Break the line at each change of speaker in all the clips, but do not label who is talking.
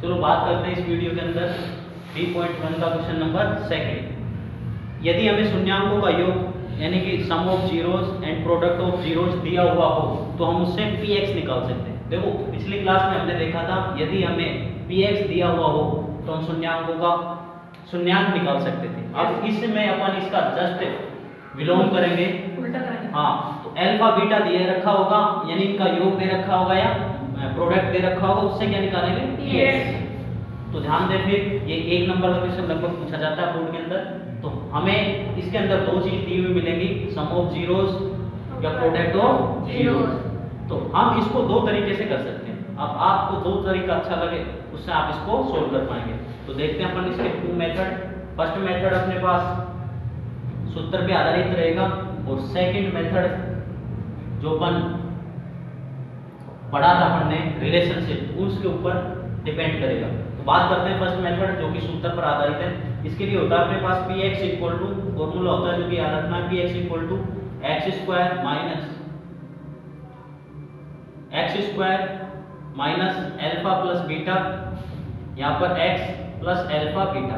चलो बात करते हैं इस वीडियो के अंदर 3.1 का क्वेश्चन नंबर सेकंड। यदि हमें शून्यांकों का योग यानी कि sum of zeros and product of zeros दिया हुआ हो तो हम उससे px निकाल सकते हैं। देखो पिछली क्लास में हमने देखा था यदि हमें px दिया हुआ हो तो हम शून्यांकों का शून्यांक निकाल सकते थे। अब इसमें अपन इसका जस्ट विलोम करेंगे,
उल्टा करेंगे।
हाँ, तो अल्फा बीटा दिए रखा होगा यानी इनका योग दे रखा होगा या प्रोडक्ट दे रखा होगा, उससे क्या निकालेंगे px। तो ध्यान दें फिर ये एक नंबर का क्वेश्चन लगभग पूछा जाता है बोर्ड के अंदर। तो हमें इसके अंदर दो चीज दी हुई मिलेंगी, सम ऑफ जीरोस या प्रोडक्ट ऑफ जीरोस। तो हम इसको दो तरीके से कर सकते हैं। अब आपको दो तरीका अच्छा लगे उससे आप इसको सोल्व कर पाएंगे। तो देखते हैं अपन इसके टू मेथड। फर्स्ट मेथड अपने पास सूत्र पे आधारित रहेगा और सेकंड मेथड जो अपन पढ़ा था अपन ने रिलेशनशिप, उसके ऊपर डिपेंड करेगा। तो बात करते हैं फर्स्ट मेथड जो कि सूत्र पर आधारित है। इसके लिए होता है अपने पास px इक्वल टू फॉर्मूला होता है जो कि याद रखना है, px equal to x square minus alpha plus beta, यहाँ पर x प्लस अल्फा बीटा,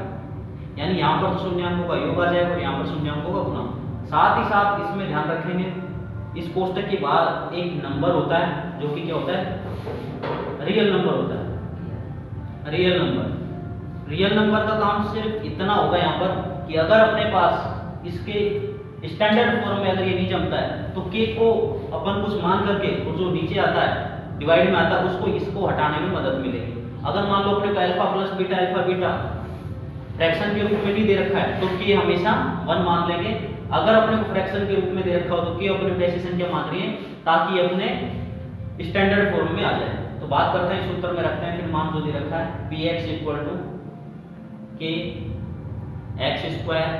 यानी यहाँ पर तो शून्यांकों का योग आ जाएगा और यहाँ पर शून्यांकों का गुणा। साथ ही साथ इसमें ध्यान रखेंगे इस कोष्टक के बाद एक नंबर होता है जो कि क्या होता है, रियल नंबर होता है। रियल नंबर का काम सिर्फ इतना होगा यहाँ पर कि अगर अपने पास इसके स्टैंडर्ड फॉर्म में अगर ये नहीं जमता है तो k को अपन कुछ मान करके और जो नीचे आता है डिवाइड में आता है उसको इसको हटाने में मदद मिलेगी। अगर मान लो अपने को अल्फा प्लस बीटा फ्रैक्शन के रूप में नहीं दे रखा है तो k हमेशा 1 मान लेंगे। अगर अपने को फ्रैक्शन के रूप में दे रखा हो तो k अपने वैसी संख्या मान रही है ताकि अपने स्टैंडर्ड फॉर्म में आ जाए। तो बात करते हैं सूत्र में रखते हैं फिर मान जो दे रखा है px equal to k x square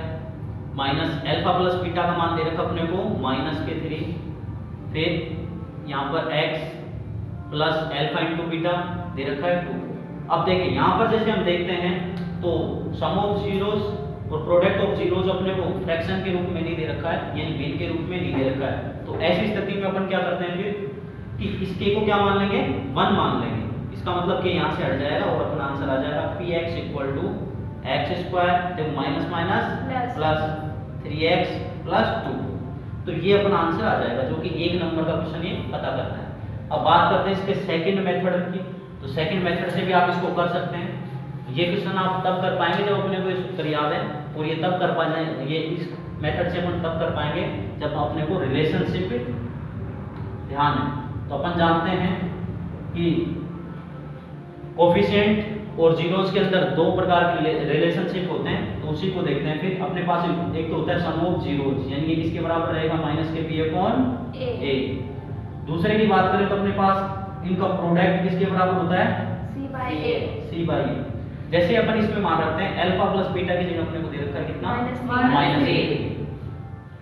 minus alpha plus beta का मान दे रखा अपने को माइनस के 3, फिर यहाँ पर x plus alpha into beta दे रखा है 2। अब देखिए यहाँ पर जैसे हम देखते हैं तो सम ऑफ जीरोस और प्रोडक्ट ऑफ जीरोस अपने को फ्रैक्शन के रूप में नहीं दे रखा है यानी भिन्न के रूप में नहीं दे रखा है। तो ऐसी स्थिति में अपन क्या करते हैं फिर कि इस k को क्या मान लेंगे, 1 मान लेंगे। इसका मतलब कि यहाँ से हट जाएगा और अपना आंसर आ जाएगा px equal to x square जब minus minus plus 3x plus 2। तो ये अपना आंसर आ जाएगा जो कि एक नंबर का क्वेश्चन ये पता करना है। अब बात करते हैं इसके सेकंड मेथड की। तो सेकंड मेथड से भी आप इसको कर सकते हैं। ये क्वेश्चन आप तब कर पाएंगे जब अपने को ये सूत्र याद है, और ये तब कर पाएंगे, ये इस मेथड से अपन तब कर पाएंगे जब अपने को रिलेशनशिप ध्यान है। तो अपन जानते हैं कि कोफिशिएंट और जीरोस के अंदर दो प्रकार के रिलेशनशिप होते हैं, तो उसी को देखते हैं। फिर अपने पास एक तो होता है सम ऑफ जीरोस यानी कि किसके बराबर रहेगा माइनस के p अपॉन a। दूसरे की बात करें तो अपने पास इनका प्रोडक्ट किसके बराबर होता है c बाई a। जैसे अपन इसमें मान रखते हैं अल्फा प्लस बीटा की जगह अपने को दे रखा है कितना minus a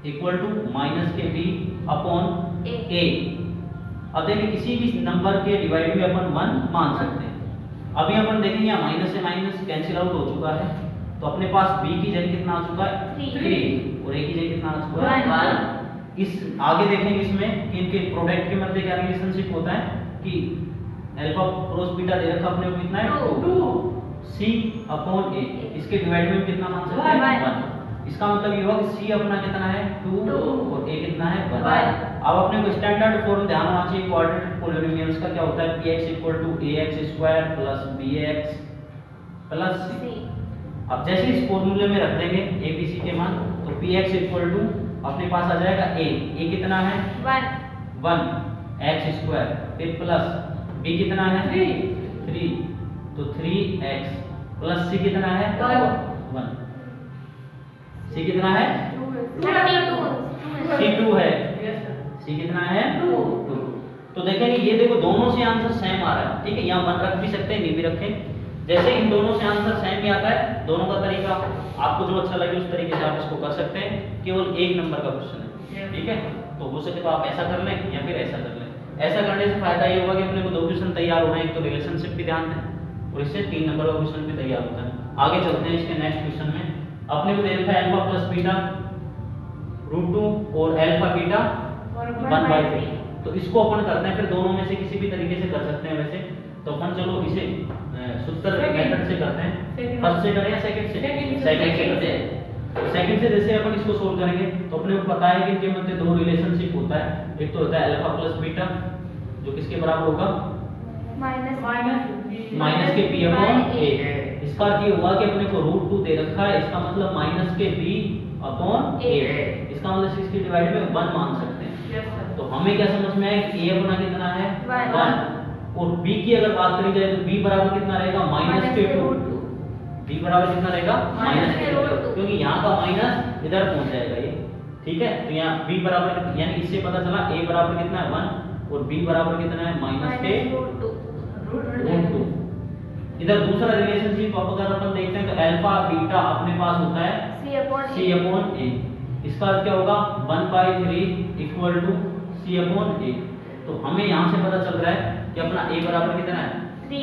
equal to minus के b अपॉन a। अब देखिए किसी भी नंबर के डिवाइड में अपन 1 मान सकते हैं। अभी अपन देखेंगे यहाँ माइनस से माइनस कैंसिल आउट हो चुका है तो अपने पास b की जगह कितना आ चुका है 3 और a की जगह कितना आ चुका है 1। इस आगे देखेंगे इसमें कि इनके प्रोडक्ट के मध्य क्या रिलेशनशिप होता है कि अल्फा क्रॉस बीटा दे रखा अपने को कितना है 2 c अपॉन a। इसके डिवाइड में कितना मान सकते हैं 1। इसका मतलब ये हुआ कि c अपना कितना है 2 और a कितना है 1। अब अपने को स्टैंडर्ड फॉर्म ध्यान होना चाहिए क्वाड्रेटिक पॉलिनोमियल्स का। क्या होता है px equal to ax square plus bx plus c। अब जैसे इस फॉर्मूले में रख देंगे abc के मान तो px इक्वल टू अपने पास आ जाएगा a कितना है 1 x स्क्वायर, फिर प्लस b कितना है 3 तो 3x प्लस c कितना है 1। c कितना है c2 है, c कितना है 2। तो देखेंगे ये देखो दोनों से आंसर सेम आ रहा है, ठीक है। यहाँ 1 रख भी सकते हैं नहीं भी रखें, जैसे इन दोनों से आंसर सेम ही आता है। दोनों का तरीका आपको जो अच्छा लगे उस तरीके से आप इसको कर सकते हैं। केवल एक नंबर का क्वेश्चन है, ठीक है। तो हो सके तो आप ऐसा कर लें या फिर ऐसा कर लें। ऐसा करने से फायदा ये होगा कि अपने को दो क्वेश्चन तैयार हो रहे हैं, एक तो रिलेशनशिप भी ध्यान दें और इससे 3 नंबर का क्वेश्चन भी तैयार होता है। आगे चलते हैं इसके नेक्स्ट क्वेश्चन में। अपने को दे रखा है अल्फा प्लस बीटा √2 और अल्फा बीटा 1/3। तो इसको अपन करते हैं, फिर दोनों में से किसी भी तरीके से कर सकते हैं वैसे। तो अपन चलो इसे सूत्र
Second.
मेथड से करते हैं।
Second.
फर्स्ट से करें या सेकंड से?
Second.
सेकंड से करते हैं। तो सेकंड से जैसे अपन इसको सोल्व करेंगे तो अपने को पता है कि इनके मध्य दो रिलेशनशिप होता है। एक तो होता है अल्फा प्लस बीटा जो किसके बराबर होगा? माइनस के पी अपॉन ए। इसका अर्थ ये हुआ कि अपने को √2 दे रखा है, इसका मतलब माइनस के बी अपॉन ए। इसका मतलब इसके डिवाइड में 1 मान सकते हैं।
Yes, sir.
तो हमें क्या समझ में आया कि a अपना कितना है?
1।
1 और b की अगर बात करी जाए तो b बराबर कितना रहेगा? माइनस के 2। b बराबर कितना रहेगा? माइनस के 2 क्योंकि यहाँ का माइनस इधर पहुंच जाएगा ये। ठीक है, तो यहाँ b बराबर यानी इससे पता चला a बराबर कितना है? 1 और b बराबर कितना है? माइनस के √2। इधर दूसरा रिलेशनशिप अगर अपन देखते हैं तो अल्फा बीटा अपने पास होता है c अपॉन a। इसका अर्थ क्या होगा? 1/3 equal to c upon a। तो हमें यहाँ से पता चल रहा है कि अपना a बराबर कितना है? 3।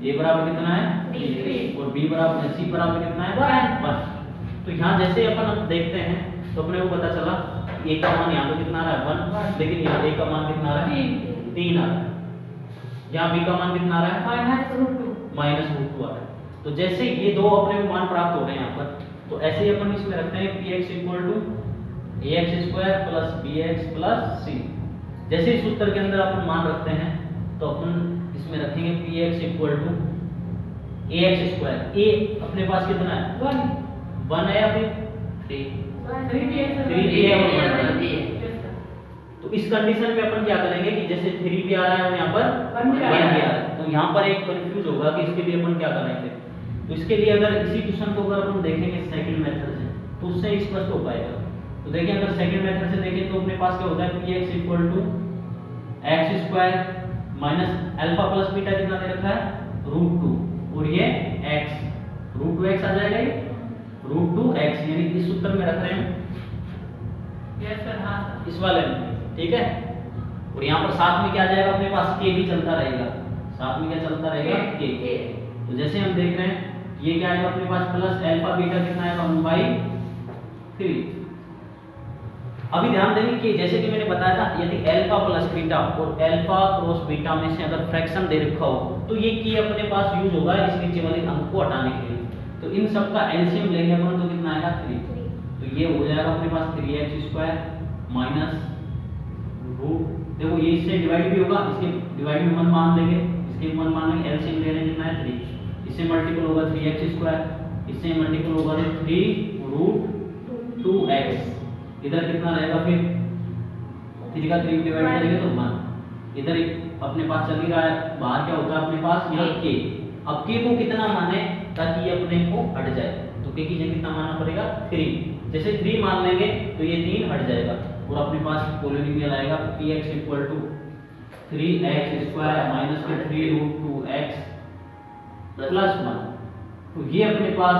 a बराबर कितना है? 3 और b बराबर c बराबर कितना है? 1। तो यहाँ जैसे अपन हम देखते हैं तो अपने को पता चला a का मान यहाँ पे कितना आ रहा है? 1, लेकिन यहाँ a का मान कितना आ रहा है? 3 आ रहा है। यहाँ b का मान कितना आ रहा है? -√2 आ रहा है। तो जैसे ये दो अपने को मान प्राप्त हो गए यहाँ पर, तो ऐसे ही अपन इसमें रखते हैं px = ax² + bx + c। जैसे इस सूत्र के अंदर अपन मान रखते हैं तो अपन इसमें रखेंगे px = ax²। a अपने पास कितना है? 1 है या फिर 3? 3 है और 1 है। तो इस कंडीशन में अपन क्या करेंगे कि जैसे 3 भी आ रहा है और यहाँ पर 1 भी आ रहा है, तो यहाँ पर एक कंफ्यूज होगा कि इसके लिए अपन क्या करेंगे। तो इसके लिए अगर इसी क्वेश्चन को अगर अपन देखेंगे सेकंड मेथड से तो उससे स्पष्ट हो पाएगा। तो देखिए अगर सेकंड मेथड से देखें तो अपने पास क्या होता है? px = x² minus alpha plus beta कितना दे रखा है? √2 और ये x √2x आ जाएगा, ये √2x यानी इस सूत्र में रख रहे हैं इस वाले में। ठीक है, और यहाँ पर साथ में क्या आ जाएगा? अपने पास k भी चलता रहेगा। साथ में क्या चलता रहेगा? k। तो जैसे हम देख रहे हैं ये क्या आएगा अपने पास? प्लस अल्फा बीटा कितना आएगा? 1/3। अभी ध्यान देंगे कि जैसे कि मैंने बताया था यदि अल्फा प्लस बीटा और अल्फा क्रॉस बीटा में से अगर फ्रैक्शन दे रखा हो तो ये की अपने पास यूज होगा इस नीचे वाले अंक को हटाने के लिए। तो इन सब का एलसीएम लेंगे अपन तो कितना आएगा? 3। तो ये हो जाएगा अपने पास 3x² माइनस रूट, देखो ये इससे डिवाइड भी होगा, इसके डिवाइड में 1 मान लेंगे, इसके 1 मान लेंगे, एलसीएम ले रहे हैं कितना है? 3। इससे मल्टीपल होगा 3x², इससे मल्टीपल होगा 3√2x। इधर कितना रहेगा फिर? 3 का 3 डिवाइड करेंगे तो 1। इधर अपने पास चल ही रहा है, बाहर क्या होता है अपने पास? यहाँ k। अब k को कितना माने ताकि ये अपने को हट जाए? तो k की जगह कितना मानना पड़ेगा? 3। जैसे 3 मान लेंगे तो ये 3 हट जाएगा और अपने पास पॉलिनोमियल आएगा px = 3x² माइनस के 3√2x प्लस 1। तो ये अपने पास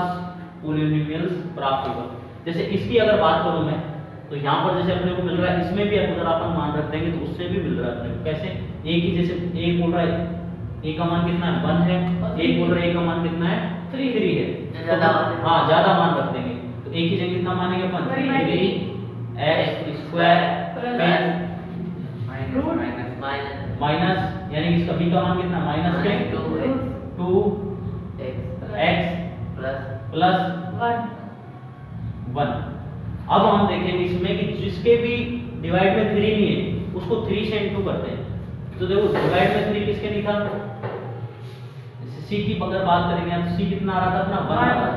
पॉलिनोमियल्स प्राप्त होगा। जैसे इसकी अगर बात करूं मैं तो यहाँ पर जैसे अपने को मिल रहा है, इसमें भी अगर अपन मान रख देंगे तो उससे भी मिल रहा है अपने को। कैसे? a की जैसे a बोल रहा है a का मान कितना है? 1 है, a बोल रहा है a का मान कितना है? 3 है। तो हाँ ज्यादा मान रख देंगे तो a की जगह कितना मानेंगे अपन? 3x² माइनस यानी इसका b का मान कितना? माइनस के 2x प्लस 1। अब हम देखेंगे इसमें कि जिसके भी डिवाइड में 3 नहीं है उसको 3 से इंटू करते हैं। तो देखो डिवाइड में 3 किसके नहीं था? c की अगर बात करेंगे तो c कितना आ रहा था अपना? 1 आ रहा था।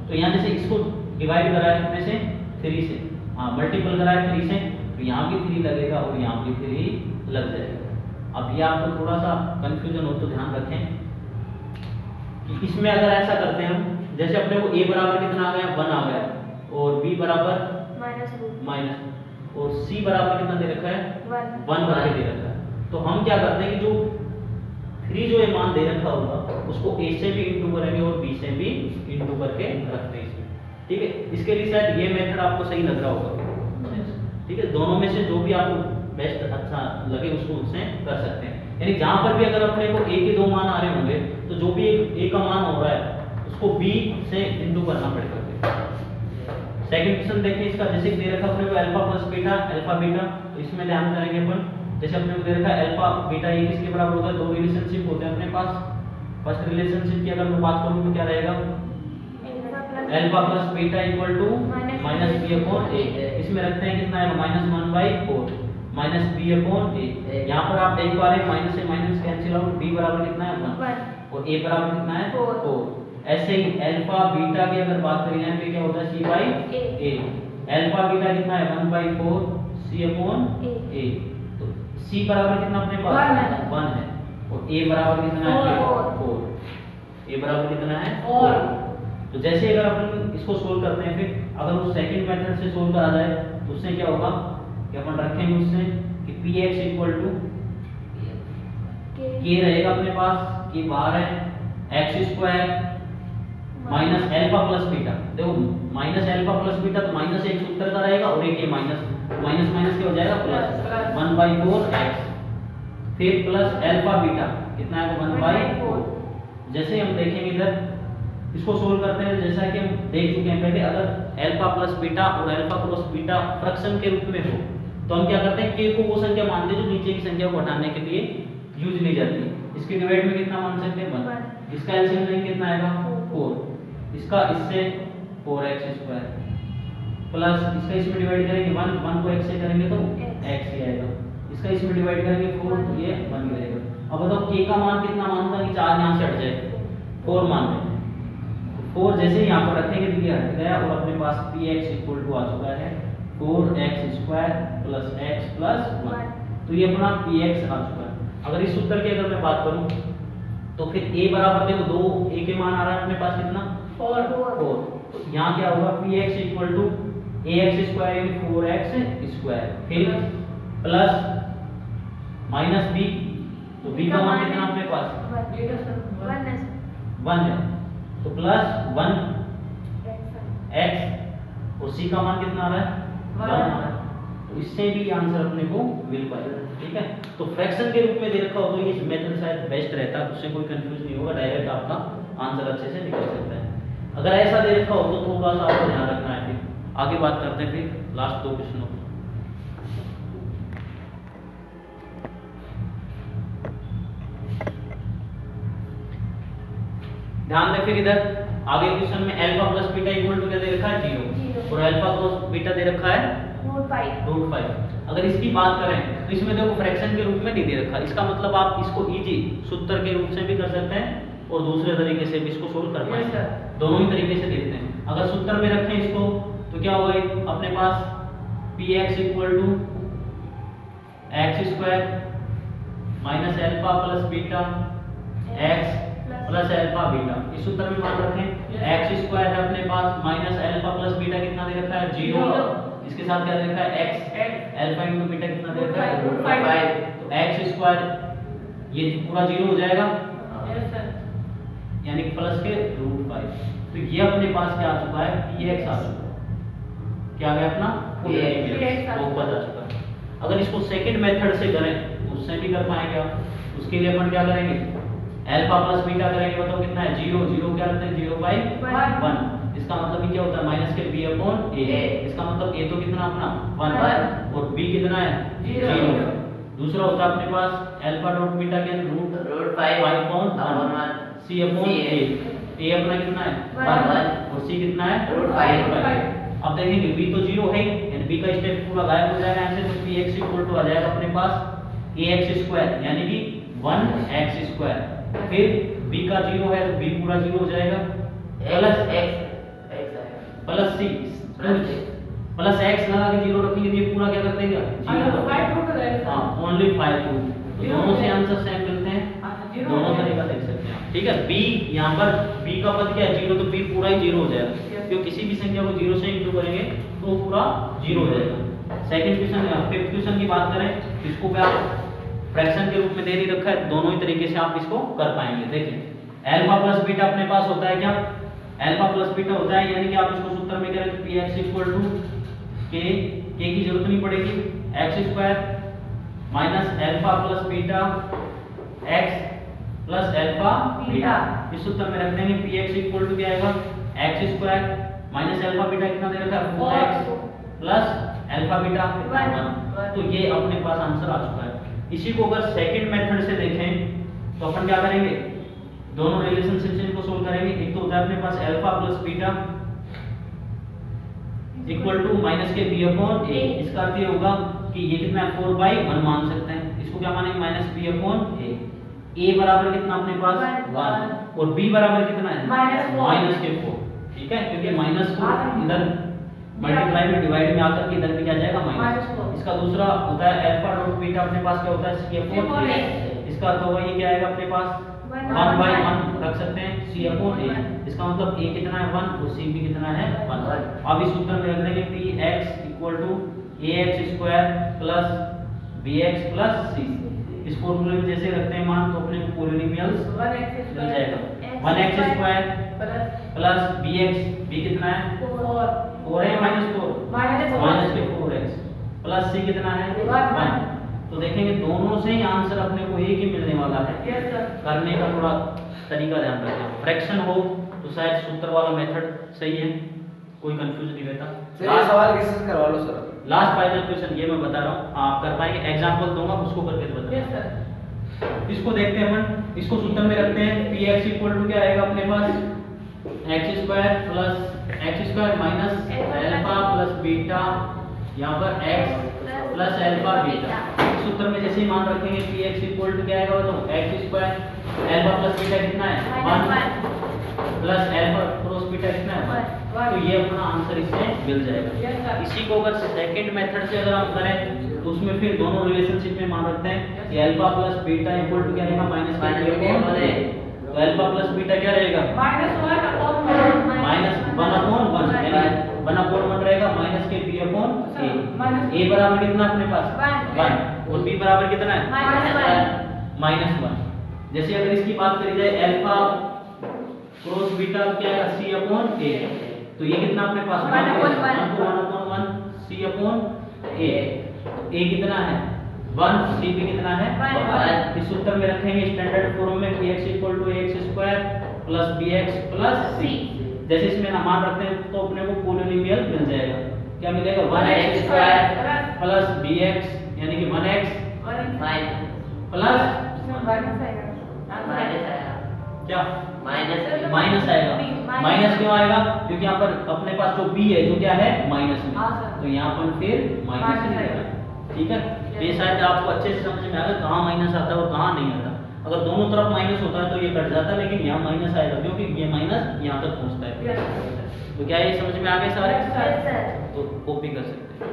तो यहाँ जैसे इसको डिवाइड करा है कितने से? 3 से, हाँ मल्टीपल करा है 3 से, तो यहाँ भी 3 लगेगा और यहाँ भी 3 लग जाएगा। अब ये आपको थोड़ा सा कंफ्यूजन हो तो ध्यान रखें कि इसमें अगर ऐसा करते हैं हम, जैसे अपने को a बराबर कितना आ गया? 1 आ गया और b बराबर माइनस और c बराबर कितना दे रखा है? 1 करके दे रखा है। तो हम क्या करते हैं कि जो 3 जो ये मान दे रखा होगा उसको a से भी इंटू करेंगे और b से भी इंटू करके रखते हैं इसमें। ठीक है, इसके लिए शायद ये मेथड आपको सही लग रहा होगा। ठीक है, दोनों में से जो भी आपको बेस्ट अच्छा लगे उसको उससे कर सकते हैं। यानी जहां पर भी अगर अपने को a के 2 मान आ रहे होंगे तो जो भी a का मान हो रहा है उसको b से इंटू करना पड़ेगा। सेकंड क्वेश्चन देखिए इसका, जैसे दे रखा अपने को अल्फा प्लस बीटा, तो इसमें ध्यान करेंगे अपन जैसे अपने को दे रखा है अल्फा बीटा ये किसके बराबर होता है, दो रिलेशनशिप होते हैं अपने पास। फर्स्ट रिलेशनशिप की अगर मैं बात करूं तो क्या रहेगा, alpha plus beta equal to minus B upon A. इसमें रखते हैं कितना है, -1/4 माइनस बी अपॉन ए। यहाँ पर आप देख पा रहे हैं माइनस से माइनस कैंसिल आउट, बी बराबर कितना है 1 और ए बराबर कितना है 4। ऐसे ही अल्फा बीटा की अगर बात करें यहाँ पे क्या होता है c/a। अल्फा बीटा कितना है 1/4 c अपॉन a। तो c बराबर कितना अपने पास 1 है और a बराबर कितना है 4। a बराबर कितना है 4। तो जैसे अगर अपन इसको सोल्व करते हैं, फिर अगर उस सेकंड मेथड से सोल्व करा जाए तो उससे क्या होगा कि अपन रखेंगे उससे कि px इक्वल टू k रहेगा अपने पास, k बाहर है x square minus alpha plus beta. देखो माइनस अल्फा प्लस बीटा तो माइनस एक सूत्र का रहेगा और एक ये माइनस माइनस माइनस क्या हो जाएगा प्लस 1/4x, फिर प्लस अल्फा बीटा कितना है 1/4। जैसे हम देखेंगे इधर इसको सोल्व करते हैं, जैसा कि हम देख चुके हैं पहले, अगर अल्फा प्लस बीटा और अल्फा क्रॉस बीटा फ्रैक्शन के रूप में हो तो हम क्या करते हैं, k को वो संख्या मानते हैं जो नीचे की संख्या को हटाने के लिए यूज ली जाती है। इसके डिवाइड में कितना मान सकते हैं 1, इसका एलसीएम लेंगे कितना आएगा 4, इसका इससे 4x स्क्वायर प्लस इसका इसमें डिवाइड करेंगे 1 को x से करेंगे तो x ही आएगा, इसका इसमें डिवाइड करेंगे 4 तो ये 1 ही रहेगा। अब बताओ k का मान कितना मानता कि 4 यहां से हट जाए, 4 मान लेते हैं। 4 जैसे यहाँ पर रखेंगे तो ये हट गया और अपने पास px इक्वल टू आ चुका है 4x square plus x plus 1। तो ये अपना px आ चुका है। अगर इस सूत्र की अगर मैं बात करूं तो फिर a बराबर देखो 2 a के मान आ रहा है अपने पास कितना 4। तो यहाँ क्या होगा px equal to ax square यानी 4x स्क्वायर फिर प्लस माइनस b, तो b का मान कितना अपने पास 1 है तो प्लस 1 x और c का मान कितना आ रहा है 1 आ रहा है। तो इससे भी आंसर अपने को मिल पाएगा। ठीक है, तो फ्रैक्शन के रूप में दे रखा हो तो ये मेथड शायद बेस्ट रहता है, उससे कोई कंफ्यूज नहीं होगा, डायरेक्ट आपका आंसर अच्छे से निकल सकता है। अगर ऐसा दे रखा हो तो थोड़ा सा आपको ध्यान रखना है। फिर आगे बात करते हैं फिर लास्ट 2 क्वेश्चनों को। ध्यान दें फिर इधर आगे क्वेश्चन में alpha plus beta equal to क्या दे रखा है 0 और अल्फा क्रॉस बीटा दे रखा है √5। अगर इसकी बात करें तो इसमें देखो फ्रैक्शन के रूप में नहीं दे रखा, इसका मतलब आप इसको इजी सूत्र के रूप से भी कर सकते हैं और दूसरे तरीके से भी इसको सोल्व कर पाएंगे। दोनों ही तरीके से देखते हैं। अगर सूत्र में रखें इसको तो क्या होगा अपने पास px equal to x square minus alpha plus beta x plus alpha beta. इस सूत्र में मान रखें x स्क्वायर है अपने पास माइनस अल्फा प्लस बीटा कितना दे रखा है 0, इसके साथ क्या दे रखा है x अल्फा इनटू बीटा कितना दे रखा है √5। तो x स्क्वायर ये पूरा 0 हो जाएगा यानी प्लस के √5। तो ये अपने पास क्या आ चुका है px आ चुका है, क्या आ गया अपना बहुपद आ चुका है। अगर इसको सेकंड मेथड से करें उससे भी कर पाएंगे आप, उसके लिए अपन क्या करेंगे अल्फा प्लस बीटा करेंगे, बताओ कितना है 0 क्या रखते हैं 0/1। इसका मतलब ये क्या होता है माइनस के b अपॉन a। इसका मतलब a तो कितना अपना 1 और b कितना है 0। दूसरा होता है अपने पास अल्फा डॉट बीटा के √5 अपॉन 1 c अपॉन a अपना कितना है 1 और c कितना है √5। अब देखेंगे b तो 0 है यानी b का स्टेप पूरा गायब हो जाएगा ऐसे, तो px इक्वल टू आ जाएगा अपने पास ax स्क्वायर यानी कि 1x स्क्वायर, फिर b का 0 है तो b पूरा 0 हो जाएगा plus x plus c plus x लगा के 0 रखेंगे तो ये पूरा क्या कर देगा 0। हां ओनली 5 2। तो दोनों से आंसर सेम मिलते हैं, दोनों तरीका देख सकते हैं। ठीक है, b यहां पर b का पद क्या है 0 तो b पूरा ही 0 हो जाएगा, क्योंकि किसी भी संख्या को 0 से इंटू करेंगे तो पूरा 0 हो जाएगा। सेकंड क्वेश्चन या फिफ्थ क्वेश्चन की बात करें इसको पे आप फ्रैक्शन के रूप में दे ही रखा है, दोनों ही तरीके से आप इसको कर पाएंगे। देखिए अल्फा प्लस बीटा अपने पास होता है क्या अल्फा प्लस बीटा होता है यानी कि आप इसको सूत्र में करें तो px इक्वल टू k की जरूरत नहीं पड़ेगी x square minus alpha plus beta x plus alpha beta. इस सूत्र में रख देंगे px इक्वल टू क्या आएगा x square minus alpha beta कितना दे रखा है 4x प्लस अल्फा बीटा 1। तो ये अपने पास आंसर आ चुका है। इसी को अगर सेकंड मेथड से देखें तो अपन क्या करेंगे, दोनों रिलेशनशिप इनको सोल्व करेंगे। एक तो होता है अपने पास alpha plus beta equal to minus के बी अपॉन ए। इसका अर्थ ये होगा कि ये कितना है 4/1 मान सकते हैं। इसको क्या मानेंगे माइनस बी अपॉन ए। ए बराबर कितना अपने पास 1 और बी बराबर कितना है माइनस के 4। ठीक है, क्योंकि माइनस को इधर मल्टीप्लाई में डिवाइड में आकर के इधर भी क्या जाएगा माइनस। इसका दूसरा होता है अल्फा डॉट बीटा अपने पास क्या होता है सी अपॉन ए। इसका अर्थ होगा ये क्या आएगा अपने पास 1/1 रख सकते हैं सी अपॉन ए। इसका मतलब ए कितना है 1 और सी भी कितना है 1। अब इस सूत्र में रख देंगे px equal to ax square plus bx plus c। इस फॉर्मूले में जैसे रखते हैं मान तो अपने को पॉलिनोमियल्स मिल जाएगा 1x square plus bx b कितना है 4 है माइनस 4 माइनस के 4x प्लस c कितना है 1। तो देखेंगे दोनों से ही आंसर अपने को एक ही मिलने वाला है। करने का थोड़ा तरीका ध्यान रखें, फ्रैक्शन हो तो शायद सूत्र वाला मेथड सही है, कोई कंफ्यूजन नहीं रहता।
सर सवाल किससे करवा लो सर?
लास्ट फाइनल क्वेश्चन ये मैं बता रहा हूँ, आप कर पाएंगे, एग्जांपल दूंगा उसको करके बताना। इसको देखते हैं अपन, इसको सूत्र में रखते हैं px इक्वल टू क्या आएगा अपने पास x square plus x square minus alpha plus beta यहाँ पर x प्लस अल्फा बीटा। सूत्र में जैसे ही मान रखेंगे px इक्वल टू क्या आएगा तो x square alpha plus beta कितना है 1 प्लस अल्फा क्रॉस बीटा कितना है 1। तो ये अपना आंसर इससे मिल जाएगा। इसी को अगर सेकंड मेथड से अगर हम करें तो उसमें फिर दोनों रिलेशनशिप में मान रखते हैं कि alpha plus beta equal to क्या रहेगा माइनस तो अल्फा प्लस बीटा क्या रहेगा माइनस 1 अपॉन 1 यानी 1 अपॉन 1 रहेगा माइनस के b अपॉन a। a बराबर कितना अपने पास 1 और b बराबर कितना है -1। जैसे अगर इसकी बात करी जाए अल्फा क्रॉस बीटा क्या है c अपॉन a, तो ये कितना अपने पास 1 upon 1 c upon a। a कितना है 1, c भी कितना है 1। इस सूत्र में रखेंगे स्टैंडर्ड फॉर्म में px equal to ax square plus bx plus c। जैसे इसमें ना मान रखते हैं तो अपने को पॉलिनोमियल मिल जाएगा। क्या मिलेगा 1x स्क्वायर प्लस bx यानी कि 1x प्लस क्या माइनस आएगा। माइनस क्यों आएगा क्योंकि यहाँ पर अपने पास जो b है जो क्या है माइनस में, तो यहाँ पर फिर माइनस ही रहेगा। ठीक है, ये शायद आपको अच्छे से समझ में आ गया कहाँ माइनस आता है और कहाँ नहीं आता। अगर दोनों तरफ माइनस होता है तो ये कट जाता है, लेकिन यहाँ माइनस आएगा क्योंकि ये माइनस यहाँ तक पहुँचता है। तो क्या ये समझ में आ गए सारे? तो कॉपी कर सकते हैं।